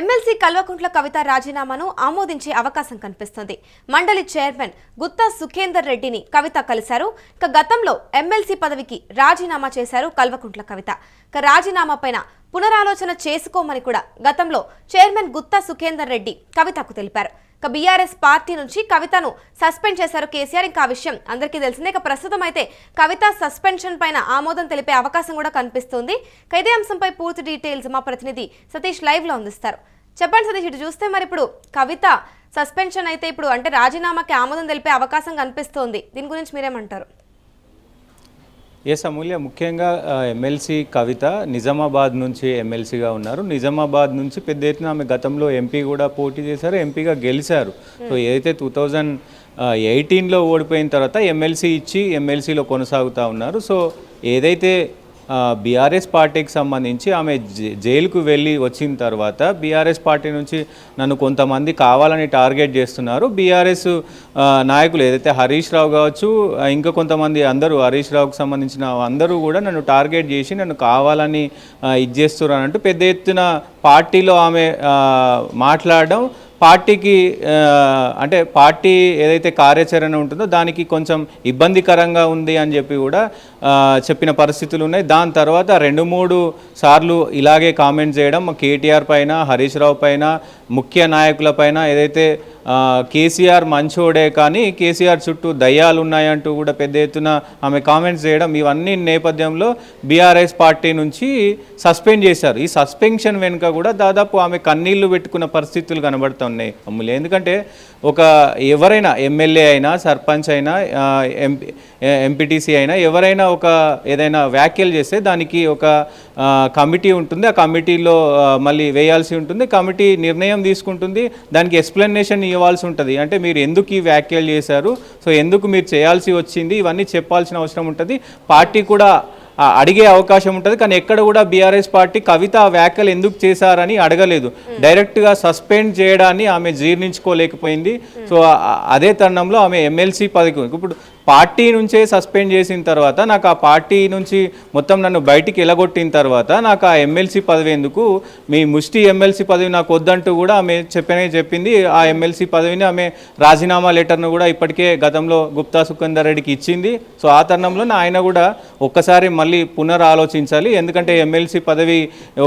MLC Kalvakuntla Kavitha రాజీనామాను ఆమోదించే అవకాశం కనిపిస్తుంది. మండలి చైర్మన్ గుత్తా సుఖేందర్ రెడ్డిని కవిత కలిశారు. గతంలో ఎమ్మెల్సీ పదవికి రాజీనామా చేశారు కల్వకుంట్ల కవిత. రాజీనామా పైన పునరాలోచన చేసుకోమని కూడా గతంలో చైర్మన్ గుత్తా సుఖేందర్ రెడ్డి కవితకు తెలిపారు. బీఆర్ఎస్ పార్టీ నుంచి కవితను సస్పెండ్ చేశారు కేసీఆర్. ఇంకా విషయం అందరికీ తెలిసిందే. ప్రస్తుతం అయితే కవిత సస్పెన్షన్ పైన ఆమోదం తెలిపే అవకాశం కూడా కనిపిస్తుంది. ఇదే అంశంపై పూర్తి డీటెయిల్స్ మా ప్రతినిధి సతీష్ లైవ్ లో అందిస్తారు. చెప్పండి సతీష్, ఇటు చూస్తే మరి ఇప్పుడు కవిత సస్పెన్షన్ అయితే ఇప్పుడు అంటే రాజీనామాకి ఆమోదం తెలిపే అవకాశం కనిపిస్తోంది. దీని గురించి మీరేమంటారు? ఎస్ అమూల్య, ముఖ్యంగా ఎమ్మెల్సీ కవిత నిజామాబాద్ నుంచి ఎమ్మెల్సీగా ఉన్నారు. నిజామాబాద్ నుంచి పెద్ద ఎత్తున ఆమె గతంలో ఎంపీ కూడా పోటీ చేశారు, ఎంపీగా గెలిచారు. సో ఏదైతే 2018లో ఓడిపోయిన తర్వాత ఎమ్మెల్సీ ఇచ్చి ఎమ్మెల్సీలో కొనసాగుతూ ఉన్నారు. సో ఏదైతే బీఆర్ఎస్ పార్టీకి సంబంధించి ఆమె జైలుకు వెళ్ళి వచ్చిన తర్వాత బీఆర్ఎస్ పార్టీ నుంచి నన్ను కొంతమంది కావాలని టార్గెట్ చేస్తున్నారు. బీఆర్ఎస్ నాయకులు ఏదైతే హరీష్ రావు కావచ్చు, ఇంకా కొంతమంది అందరూ హరీష్ రావుకు సంబంధించిన అందరూ కూడా నన్ను టార్గెట్ చేసి నన్ను కావాలని ఇది చేస్తున్నారు అంటూ పెద్ద ఎత్తున పార్టీలో ఆమె మాట్లాడడం, పార్టీకి అంటే పార్టీ ఏదైతే కార్యాచరణ ఉంటుందో దానికి కొంచెం ఇబ్బందికరంగా ఉంది అని చెప్పి కూడా చెప్పిన పరిస్థితులు ఉన్నాయి. దాని తర్వాత 2-3 సార్లు ఇలాగే కామెంట్ చేయడం కేటీఆర్ పైన, హరీష్ రావు పైన, ముఖ్య నాయకుల పైన ఏదైతే కేసీఆర్ మంచోడే కానీ కేసీఆర్ చుట్టూ దయ్యాలు ఉన్నాయంటూ కూడా పెద్ద ఎత్తున ఆమె కామెంట్స్ చేయడం, ఇవన్నీ నేపథ్యంలో బీఆర్ఎస్ పార్టీ నుంచి సస్పెండ్ చేశారు. ఈ సస్పెన్షన్ వెనుక కూడా దాదాపు ఆమె కన్నీళ్లు పెట్టుకున్న పరిస్థితులు కనబడుతున్నాయి అమ్ములే. ఎందుకంటే ఎవరైనా ఎమ్మెల్యే అయినా, సర్పంచ్ అయినా, ఎంపీటీసీ అయినా ఎవరైనా ఏదైనా వ్యాఖ్యలు చేస్తే దానికి ఒక కమిటీ ఉంటుంది. ఆ కమిటీలో మళ్ళీ వేయాల్సి ఉంటుంది. కమిటీ నిర్ణయం తీసుకుంటుంది, దానికి ఎక్స్ప్లెనేషన్ ఇవ్వాల్సి ఉంటుంది. అంటే మీరు ఎందుకు ఈ వ్యాఖ్యలు చేశారు, సో ఎందుకు మీరు చేయాల్సి వచ్చింది, ఇవన్నీ చెప్పాల్సిన అవసరం ఉంటుంది. పార్టీ కూడా అడిగే అవకాశం ఉంటుంది. కానీ ఎక్కడ కూడా బీఆర్ఎస్ పార్టీ కవిత వ్యాఖ్యలు ఎందుకు చేశారని అడగలేదు. డైరెక్ట్గా సస్పెండ్ చేయడాన్ని ఆమె జీర్ణించుకోలేకపోయింది. సో అదే తరుణంలో ఆమె ఎమ్మెల్సీ పదవి ఇప్పుడు పార్టీ నుంచే సస్పెండ్ చేసిన తర్వాత, నాకు ఆ పార్టీ నుంచి మొత్తం నన్ను బయటికి ఎలగొట్టిన తర్వాత నాకు ఆ ఎమ్మెల్సీ పదవి ఎందుకు, మీ ముష్టి ఎమ్మెల్సీ పదవి నాకు వద్దంటూ కూడా ఆమె చెప్పింది. ఆ ఎమ్మెల్సీ పదవిని ఆమె రాజీనామా లెటర్ను కూడా ఇప్పటికే గతంలో గుప్తా సుఖేందర్ రెడ్డికి ఇచ్చింది. సో ఆ తరుణంలో ఆయన కూడా ఒక్కసారి మళ్ళీ పునరాలోచించాలి. ఎందుకంటే ఎమ్మెల్సీ పదవి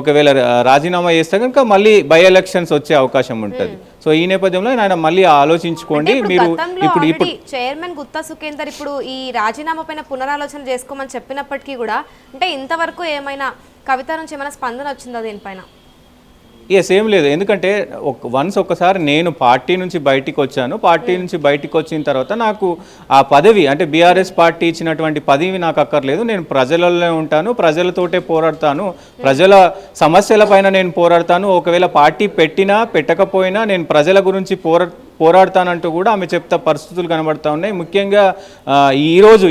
ఒకవేళ రాజీనామా చేస్తే కనుక మళ్ళీ బై ఎలక్షన్స్ వచ్చే అవకాశం ఉంటుంది. సో ఈ నేపథ్యంలో ఆయన మళ్ళీ ఆలోచించుకోండి. మీరు ఇప్పుడు చైర్మన్ గుత్తా సుఖేందర్ ఇప్పుడు ఈ రాజీనామా పైన పునరాలోచన చేసుకోమని చెప్పినప్పటికీ కూడా అంటే ఇంతవరకు ఏమైనా కవిత నుంచి ఏమైనా స్పందన వచ్చిందా దీనిపైన? ఏం లేదు. ఎందుకంటే ఒక్కసారి నేను పార్టీ నుంచి బయటికి వచ్చాను. పార్టీ నుంచి బయటికి వచ్చిన తర్వాత నాకు ఆ పదవి అంటే బీఆర్ఎస్ పార్టీ ఇచ్చినటువంటి పదవి నాకు అక్కర్లేదు. నేను ప్రజలలో ఉంటాను, ప్రజలతోటే పోరాడతాను, ప్రజల సమస్యల పైన నేను పోరాడతాను. ఒకవేళ పార్టీ పెట్టినా పెట్టకపోయినా నేను ప్రజల గురించి పోరాడతానంటూ కూడా ఆమె చెప్తా పరిస్థితులు కనబడుతూ ఉన్నాయి. ముఖ్యంగా ఈరోజు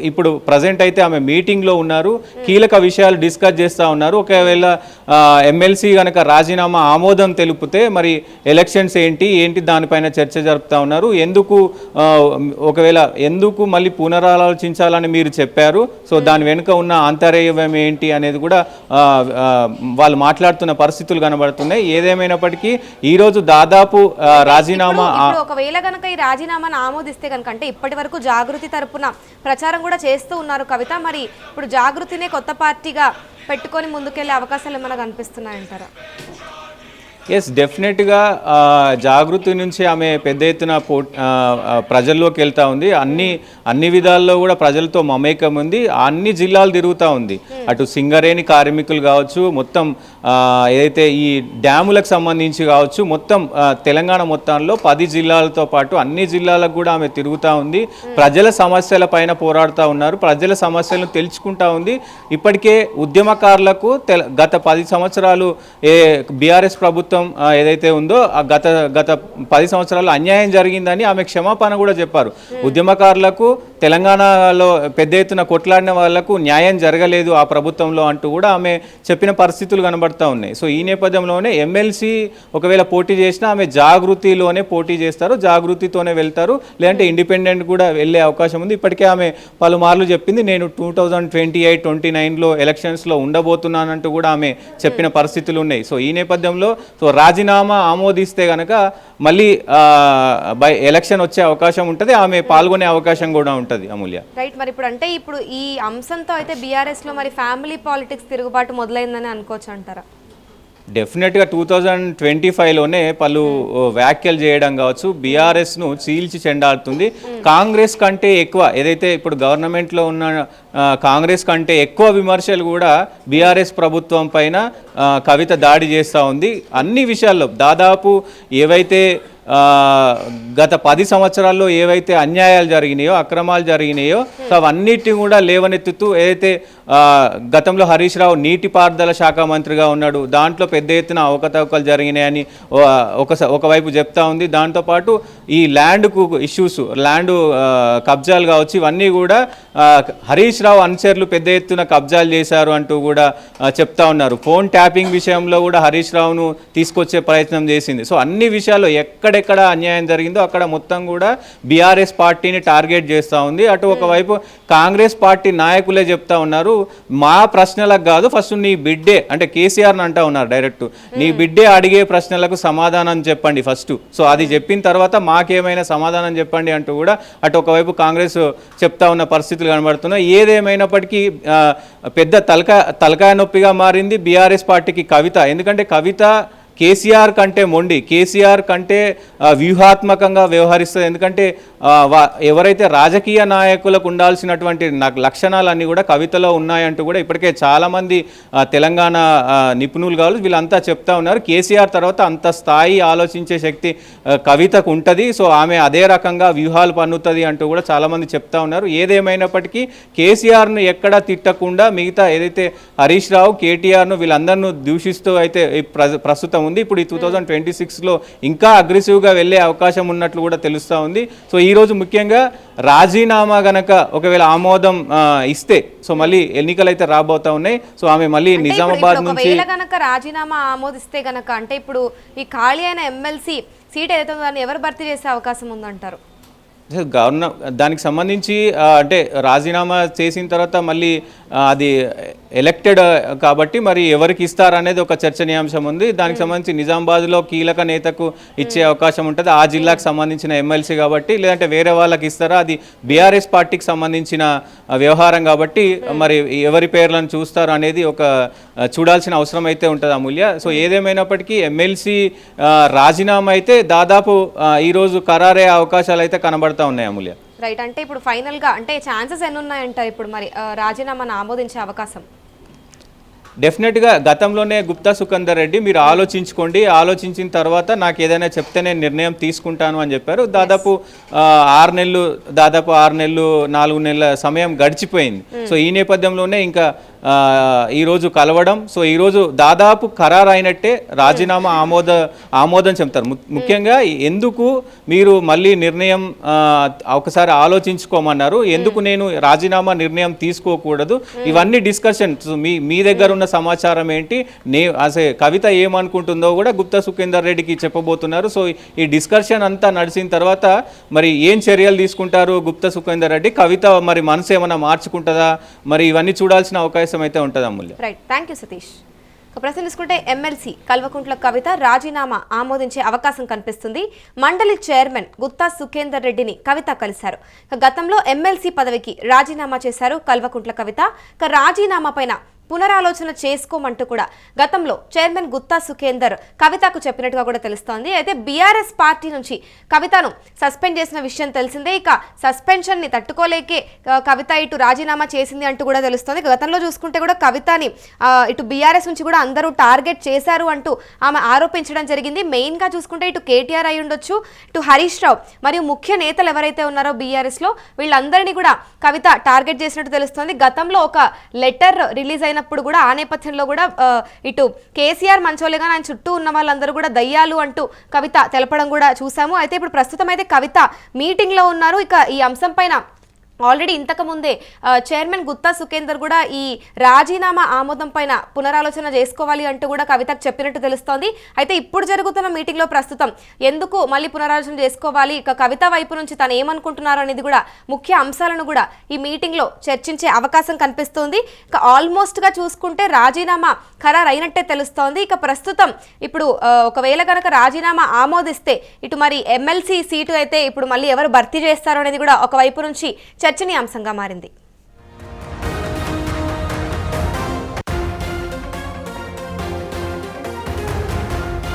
ఇప్పుడు ప్రజెంట్ అయితే ఆమె మీటింగ్లో ఉన్నారు, కీలక విషయాలు డిస్కస్ చేస్తూ ఉన్నారు. ఒకవేళ ఎమ్మెల్సీ కనుక రాజీనామా ఆమోదం తెలిపితే మరి ఎలక్షన్స్ ఏంటి దానిపైన చర్చ జరుపుతూ ఉన్నారు. ఎందుకు మళ్ళీ పునరాలోచించాలని మీరు చెప్పారు, సో దాని వెనుక ఉన్న ఆంతర్యం ఏంటి అనేది కూడా వాళ్ళు మాట్లాడుతున్న పరిస్థితులు కనబడుతున్నాయి. ఏదేమైనప్పటికీ ఈరోజు దాదాపు రాజీనామా ఒకవేళ కనుక ఈ రాజీనామాను ఆమోదిస్తే కనుక అంటే ఇప్పటి వరకు జాగృతి తరపున ప్రచారం కూడా చేస్తూ ఉన్నారు కవిత. మరి ఇప్పుడు జాగృతినే కొత్త పార్టీగా పెట్టుకొని ముందుకెళ్లే అవకాశాలు ఏమైనా కనిపిస్తున్నాయంటారా? ఎస్, డెఫినెట్గా జాగృతి నుంచి ఆమె పెద్ద ఎత్తున ప్రజల్లోకి వెళ్తూ ఉంది. అన్ని విధాల్లో కూడా ప్రజలతో మమేకం ఉంది. అన్ని జిల్లాలు తిరుగుతూ ఉంది. అటు సింగరేణి కార్మికులు కావచ్చు, మొత్తం ఏదైతే ఈ డ్యాములకు సంబంధించి కావచ్చు, మొత్తం తెలంగాణ మొత్తంలో 10 జిల్లాలతో పాటు అన్ని జిల్లాలకు కూడా ఆమె తిరుగుతూ ఉంది. ప్రజల సమస్యల పైన పోరాడుతూ ఉన్నారు, ప్రజల సమస్యలను తెలుసుకుంటూ ఉంది. ఇప్పటికే ఉద్యమకారులకు గత 10 సంవత్సరాలు బీఆర్ఎస్ ప్రభుత్వం ఏదైతే ఉందో గత 10 సంవత్సరాలు అన్యాయం జరిగిందని ఆమె క్షమాపణ కూడా చెప్పారు. ఉద్యమకారులకు తెలంగాణలో పెద్ద ఎత్తున కొట్లాడిన వాళ్లకు న్యాయం జరగలేదు ఆ ప్రభుత్వంలో అంటూ కూడా ఆమె చెప్పిన పరిస్థితులు కనబడతా ఉన్నాయి. సో ఈ నేపథ్యంలోనే ఎమ్మెల్సీ ఒకవేళ పోటీ చేసినా ఆమె జాగృతిలోనే పోటీ చేస్తారు, జాగృతితోనే వెళ్తారు, లేదంటే ఇండిపెండెంట్ కూడా వెళ్ళే అవకాశం ఉంది. ఇప్పటికే ఆమె పలుమార్లు చెప్పింది నేను 2028-29లో ఎలక్షన్స్లో ఉండబోతున్నానంటూ కూడా ఆమె చెప్పిన పరిస్థితులు ఉన్నాయి. సో ఈ నేపథ్యంలో రాజీనామా ఆమోదిస్తే కనుక మళ్ళీ ఎలక్షన్ వచ్చే అవకాశం ఉంటుంది, ఆమె పాల్గొనే అవకాశం కూడా ఉంటుంది. అమూల్య రైట్. మరి ఇప్పుడు ఈ అంశంతో అయితే బీఆర్ఎస్ లో మరి ఫ్యామిలీ పాలిటిక్స్ తిరుగుబాటు మొదలైందని అనుకోవచ్చు అంటారా? డెఫినెట్గా 2025లోనే పలు వ్యాఖ్యలు చేయడం కావచ్చు బీఆర్ఎస్ను చీల్చి చెండాడుతుంది. కాంగ్రెస్ కంటే ఎక్కువ ఏదైతే ఇప్పుడు గవర్నమెంట్లో ఉన్న కాంగ్రెస్ కంటే ఎక్కువ విమర్శలు కూడా బీఆర్ఎస్ ప్రభుత్వం పైన కవిత దాడి చేస్తూ ఉంది. అన్ని విషయాల్లో దాదాపు ఏవైతే గత 10 సంవత్సరాల్లో ఏవైతే అన్యాయాలు జరిగినాయో, అక్రమాలు జరిగినాయో అవన్నిటిని కూడా లేవనెత్తుతూ ఏదైతే గతంలో హరీష్ రావు నీటిపారుదల శాఖ మంత్రిగా ఉన్నాడు, దాంట్లో పెద్ద ఎత్తున అవకతవకలు జరిగినాయని ఒకవైపు చెప్తా ఉంది. దాంతోపాటు ఈ ల్యాండ్కు ఇష్యూస్, ల్యాండ్ కబ్జాలు కావచ్చు, ఇవన్నీ కూడా హరీష్ రావు అనుచరులు పెద్ద ఎత్తున కబ్జాలు చేశారు అంటూ కూడా చెప్తా ఉన్నారు. ఫోన్ ట్యాపింగ్ విషయంలో కూడా హరీష్ రావును తీసుకొచ్చే ప్రయత్నం చేసింది. సో అన్ని విషయాల్లో ఎక్కడెక్కడ అన్యాయం జరిగిందో అక్కడ మొత్తం కూడా బీఆర్ఎస్ పార్టీని టార్గెట్ చేస్తూ ఉంది. అటు ఒకవైపు కాంగ్రెస్ పార్టీ నాయకులే చెప్తా ఉన్నారు మా ప్రశ్నలకు కాదు, ఫస్ట్ నీ బిడ్డే అంటే కేసీఆర్ని అంటా ఉన్నారు డైరెక్ట్, నీ బిడ్డే అడిగే ప్రశ్నలకు సమాధానం చెప్పండి ఫస్ట్. సో అది చెప్పిన తర్వాత మాకేమైనా సమాధానం చెప్పండి అంటూ కూడా అటు ఒకవైపు కాంగ్రెస్ చెప్తా ఉన్న పరిస్థితులు కనబడుతున్నాయి. ఏదేమైనప్పటికీ పెద్ద తలకాయ నొప్పిగా మారింది బీఆర్ఎస్ పార్టీకి కవిత. ఎందుకంటే కవిత కేసీఆర్ కంటే మొండి, కేసీఆర్ కంటే వ్యూహాత్మకంగా వ్యవహరిస్తుంది. ఎందుకంటే ఎవరైతే రాజకీయ నాయకులకు ఉండాల్సినటువంటి లక్షణాలన్నీ కూడా కవితలో ఉన్నాయంటూ కూడా ఇప్పటికే చాలామంది తెలంగాణ నిపుణులు కావాలి వీళ్ళంతా చెప్తా ఉన్నారు. కేసీఆర్ తర్వాత అంత స్థాయి ఆలోచించే శక్తి కవితకు ఉంటుంది. సో ఆమె అదే రకంగా వ్యూహాలు పన్నుతుంది అంటూ కూడా చాలామంది చెప్తా ఉన్నారు. ఏదేమైనప్పటికీ కేసీఆర్ను ఎక్కడా తిట్టకుండా మిగతా ఏదైతే హరీష్ రావు, కేటీఆర్ను వీళ్ళందరినూ దూషిస్తూ అయితే ప్రస్తుతం ఉంది. ఇప్పుడు ఈ 2026లో ఇంకా అగ్రెసివ్గా వెళ్ళే అవకాశం ఉన్నట్లు కూడా తెలుస్తూ ఉంది. సో ఈరోజు ముఖ్యంగా రాజీనామా గనక ఒకవేళ ఆమోదం ఇస్తే సో మళ్ళీ ఎన్నికలు అయితే రాబోతా ఉన్నాయి. సో ఆమె మళ్ళీ నిజామాబాద్ నుంచి గనక రాజీనామా ఆమోదిస్తే గనక అంటే ఇప్పుడు ఈ ఖాళీ అయిన ఎమ్మెల్సీ సీట్ ఏదైతే ఉందో దాన్ని ఎవరు భర్తీ చేసే అవకాశం ఉందంటారు? దానికి సంబంధించి అంటే రాజీనామా చేసిన తర్వాత మళ్ళీ అది ఎలక్టెడ్ కాబట్టి మరి ఎవరికి ఇస్తారనేది ఒక చర్చనీయాంశం ఉంది. దానికి సంబంధించి నిజామాబాద్లో కీలక నేతకు ఇచ్చే అవకాశం ఉంటుంది, ఆ జిల్లాకు సంబంధించిన ఎమ్మెల్సీ కాబట్టి, లేదంటే వేరే వాళ్ళకి ఇస్తారా అది బీఆర్ఎస్ పార్టీకి సంబంధించిన వ్యవహారం కాబట్టి మరి ఎవరి పేర్లను చూస్తారు అనేది ఒక చూడాల్సిన అవసరం అయితే ఉంటుంది అమూల్య. సో ఏదేమైనప్పటికీ ఎమ్మెల్సీ రాజీనామా అయితే దాదాపు ఈరోజు ఖరారయ్యే అవకాశాలు అయితే కనబడతా ఉన్నాయి అమూల్య. రైట్. అంటే ఇప్పుడు ఫైనల్ గా అంటే ఛాన్సెస్ ఎన్ని ఉన్నాయంటారు ఇప్పుడు మరి రాజీనామాను ఆమోదించే అవకాశం? డెఫినెట్గా గతంలోనే గుప్తా సుఖేందర్ రెడ్డి మీరు ఆలోచించుకోండి, ఆలోచించిన తర్వాత నాకు ఏదైనా చెప్తే నేను నిర్ణయం తీసుకుంటాను అని చెప్పారు. దాదాపు 6 నెలలు 4 నెలల సమయం గడిచిపోయింది. సో ఈ నేపథ్యంలోనే ఇంకా ఈరోజు కలవడం, సో ఈరోజు దాదాపు ఖరారు అయినట్టే రాజీనామా ఆమోదం చెప్తారు. ముఖ్యంగా ఎందుకు మీరు మళ్ళీ నిర్ణయం ఒకసారి ఆలోచించుకోమన్నారు, ఎందుకు నేను రాజీనామా నిర్ణయం తీసుకోకూడదు, ఇవన్నీ డిస్కషన్ మీ దగ్గర ఉన్న సమాచారం ఏంటి, కవిత ఏమనుకుంటుందో కూడా గుప్తా సుఖేందర్ రెడ్డికి చెప్పబోతున్నారు. సో ఈ డిస్కషన్ అంతా నడిచిన తర్వాత మరి ఏం చర్యలు తీసుకుంటారు గుప్తా సుఖేందర్ రెడ్డి, కవిత మరి మనసు ఏమైనా మార్చుకుంటుందా, మరి ఇవన్నీ చూడాల్సిన అవకాశం అయితే ఉంటుంది అమూల్య. రైట్. Thank you Satish. ప్రశ్న తీసుకుంటే ఎమ్మెల్సీ కల్వకుంట్ల కవిత రాజీనామా ఆమోదించే అవకాశం కనిపిస్తుంది. మండలి చైర్మన్ గుత్తా సుఖేందర్ రెడ్డిని కవిత కలిశారు. గతంలో ఎమ్మెల్సీ పదవికి రాజీనామా చేశారు కల్వకుంట్ల కవిత. రాజీనామా పైన పునరాలోచన చేసుకోమంటూ కూడా గతంలో చైర్మన్ గుత్తా సుఖేందర్ కవితకు చెప్పినట్టుగా కూడా తెలుస్తోంది. అయితే బీఆర్ఎస్ పార్టీ నుంచి కవితను సస్పెండ్ చేసిన విషయం తెలిసిందే. ఇక సస్పెన్షన్ ని తట్టుకోలేకే కవిత ఇటు రాజీనామా చేసింది అంటూ కూడా తెలుస్తోంది. గతంలో చూసుకుంటే కూడా కవితని ఇటు బీఆర్ఎస్ నుంచి కూడా అందరూ టార్గెట్ చేశారు అంటూ ఆమె ఆరోపించడం జరిగింది. మెయిన్ గా చూసుకుంటే ఇటు కేటీఆర్ అయి ఉండొచ్చు, ఇటు హరీష్ రావు మరియు ముఖ్య నేతలు ఎవరైతే ఉన్నారో బీఆర్ఎస్ లో వీళ్ళందరినీ కూడా కవిత టార్గెట్ చేసినట్టు తెలుస్తోంది. గతంలో ఒక లెటర్ రిలీజ్ అయినప్పుడు కూడా ఆ నేపథ్యంలో కూడా ఇటు కేసీఆర్ మంచోలేగా ఆయన చుట్టూ ఉన్న వాళ్ళందరూ కూడా దయ్యాలు అంటూ కవిత తెలపడం కూడా చూసాము. అయితే ఇప్పుడు ప్రస్తుతం అయితే కవిత మీటింగ్ లో ఉన్నారు. ఇక ఈ అంశం పైన ఆల్రెడీ ఇంతకుముందే చైర్మన్ గుత్తా సుఖేందర్ కూడా ఈ రాజీనామా ఆమోదం పైన పునరాలోచన చేసుకోవాలి అంటూ కూడా కవితకు చెప్పినట్టు తెలుస్తోంది. అయితే ఇప్పుడు జరుగుతున్న మీటింగ్లో ప్రస్తుతం ఎందుకు మళ్ళీ పునరాలోచన చేసుకోవాలి, ఇక కవిత వైపు నుంచి తను ఏమనుకుంటున్నారు అనేది కూడా ముఖ్య అంశాలను కూడా ఈ మీటింగ్లో చర్చించే అవకాశం కనిపిస్తోంది. ఇక ఆల్మోస్ట్గా చూసుకుంటే రాజీనామా ఖరారు అయినట్టే తెలుస్తోంది. ఇక ప్రస్తుతం ఇప్పుడు ఒకవేళ కనుక రాజీనామా ఆమోదిస్తే ఇటు మరి ఎమ్మెల్సీ సీటు అయితే ఇప్పుడు మళ్ళీ ఎవరు భర్తీ చేస్తారో అనేది కూడా ఒకవైపు నుంచి చర్చనీయాంశంగా మారింది.